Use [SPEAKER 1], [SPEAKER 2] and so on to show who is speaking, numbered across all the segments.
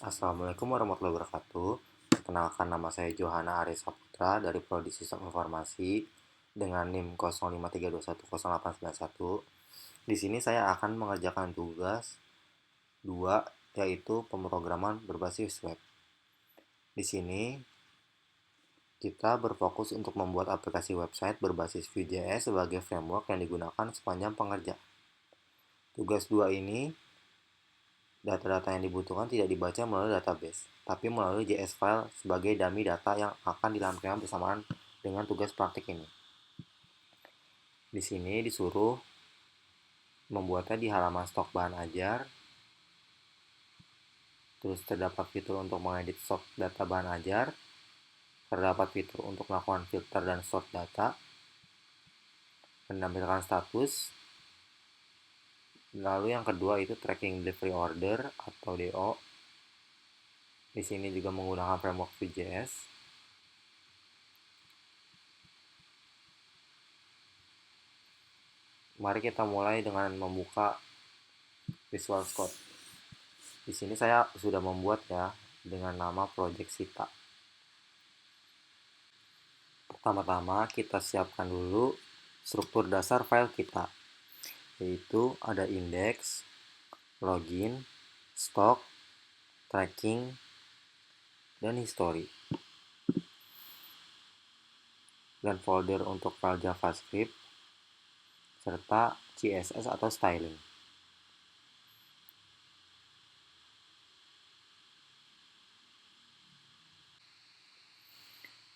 [SPEAKER 1] Assalamualaikum warahmatullahi wabarakatuh. Perkenalkan, nama saya Johana Arya Saputra dari Prodi Sistem Informasi dengan NIM 0532108991. Di sini saya akan mengerjakan tugas 2, yaitu pemrograman berbasis web. Di sini kita berfokus untuk membuat aplikasi website berbasis Vue.js sebagai framework yang digunakan sepanjang pengerjaan. Tugas 2 ini, data-data yang dibutuhkan tidak dibaca melalui database, tapi melalui JS file sebagai dummy data yang akan dilampirkan bersamaan dengan tugas praktik ini. Di sini disuruh membuatnya di halaman stok bahan ajar. Terus terdapat fitur untuk mengedit stok data bahan ajar. Terdapat fitur untuk melakukan filter dan sort data. Menampilkan status. Lalu yang kedua itu tracking delivery order atau DO. Di sini juga menggunakan framework Vue.js. Mari kita mulai dengan membuka Visual Code. Di sini saya sudah membuat ya dengan nama Project Sita. Pertama-tama kita siapkan dulu struktur dasar file kita, yaitu ada index, login, stock, tracking, dan history. Dan folder untuk file JavaScript serta CSS atau styling.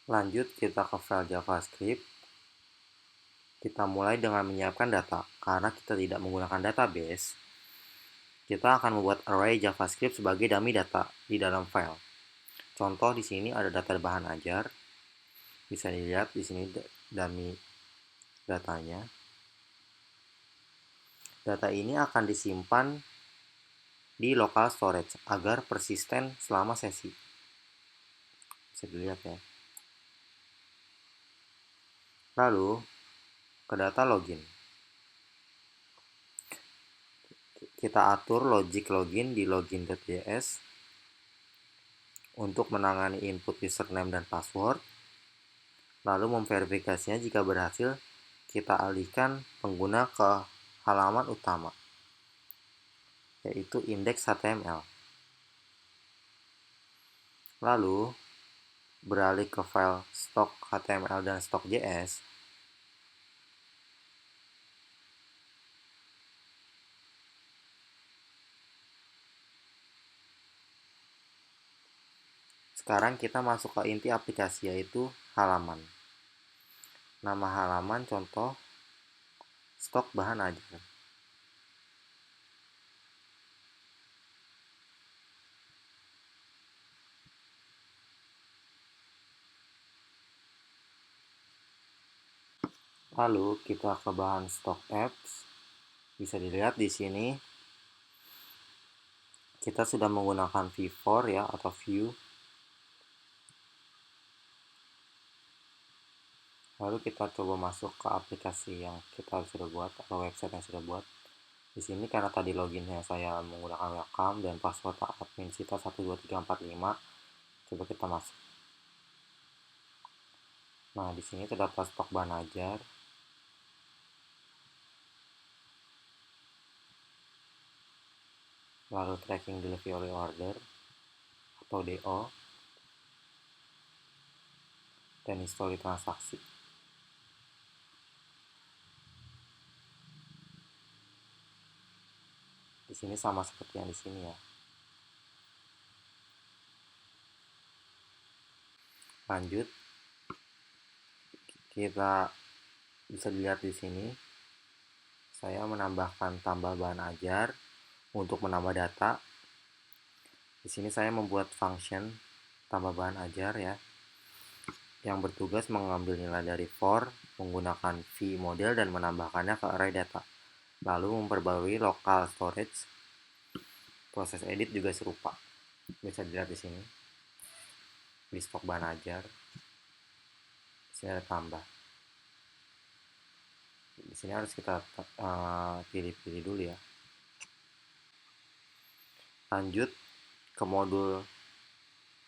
[SPEAKER 1] Lanjut kita ke file JavaScript. Kita mulai dengan menyiapkan data. Karena kita tidak menggunakan database, kita akan membuat array JavaScript sebagai dummy data di dalam file. Contoh di sini ada data bahan ajar. Bisa dilihat di sini dummy datanya. Data ini akan disimpan di local storage agar persisten selama sesi. Bisa dilihat ya. Lalu ke data login. Kita atur logic login di login.js untuk menangani input username dan password. Lalu memverifikasinya. Jika berhasil, kita alihkan pengguna ke halaman utama, yaitu index.html. Lalu beralih ke file stock.html dan stock.js. Sekarang kita masuk ke inti aplikasi, yaitu halaman. Nama halaman contoh stok bahan ajar. Lalu kita ke bahan stok apps. Bisa dilihat di sini kita sudah menggunakan V4 ya atau Vue. Lalu kita coba masuk ke aplikasi yang kita sudah buat atau website yang sudah buat. Di sini karena tadi loginnya saya menggunakan welcome dan password admin Sita 12345. Coba kita masuk. Nah, di sini terdapat stok bahan ajar. Lalu tracking delivery order atau DO. Dan history transaksi. Di sini sama seperti yang di sini ya. Lanjut, kita bisa dilihat di sini saya menambahkan tambah bahan ajar untuk menambah data. Di sini saya membuat function tambah bahan ajar ya, yang bertugas mengambil nilai dari for menggunakan vModel dan menambahkannya ke array data. Lalu memperbarui local storage. Proses edit juga serupa. Bisa dilihat di sini. Di stok bahan ajar. Di sini ada tambah. Di sini harus kita pilih-pilih dulu ya. Lanjut ke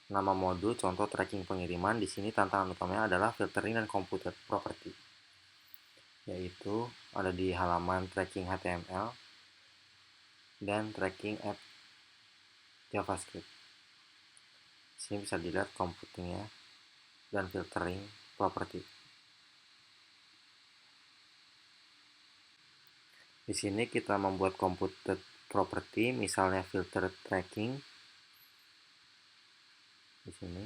[SPEAKER 1] nama modul contoh tracking pengiriman. Di sini tantangan utamanya adalah filtering dan computed property, yaitu ada di halaman tracking HTML dan tracking app JavaScript. Di sini bisa dilihat computingnya dan filtering property. Di sini kita membuat computed property, misalnya filter tracking di sini,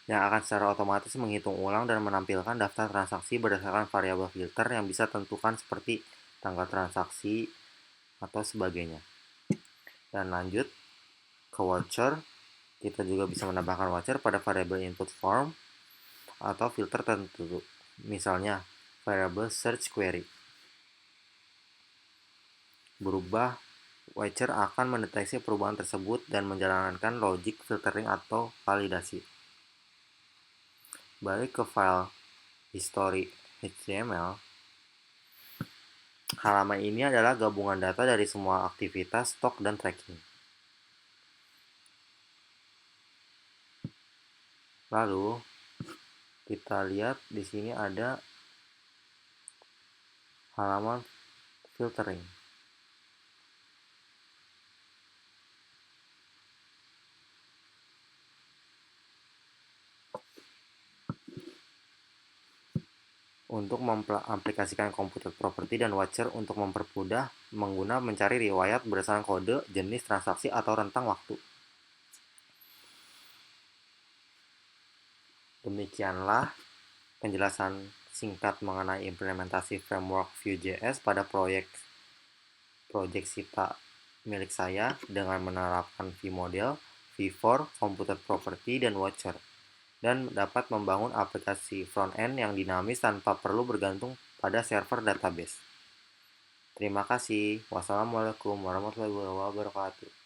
[SPEAKER 1] yang akan secara otomatis menghitung ulang dan menampilkan daftar transaksi berdasarkan variabel filter yang bisa tentukan seperti tanggal transaksi atau sebagainya. Dan lanjut ke watcher, kita juga bisa menambahkan watcher pada variabel input form atau filter tertentu, misalnya variabel search query. Berubah, watcher akan mendeteksi perubahan tersebut dan menjalankan logic filtering atau validasi. Balik ke file history HTML. Halaman ini adalah gabungan data dari semua aktivitas, stok, dan tracking. Lalu kita lihat di sini ada halaman filtering. Untuk mengaplikasikan computed property dan watcher untuk mempermudah pengguna mencari riwayat berdasarkan kode, jenis transaksi, atau rentang waktu. Demikianlah penjelasan singkat mengenai implementasi framework Vue.js pada proyek Sita milik saya dengan menerapkan vModel, v-for, computed property, dan watcher, dan dapat membangun aplikasi front-end yang dinamis tanpa perlu bergantung pada server database. Terima kasih. Wassalamualaikum warahmatullahi wabarakatuh.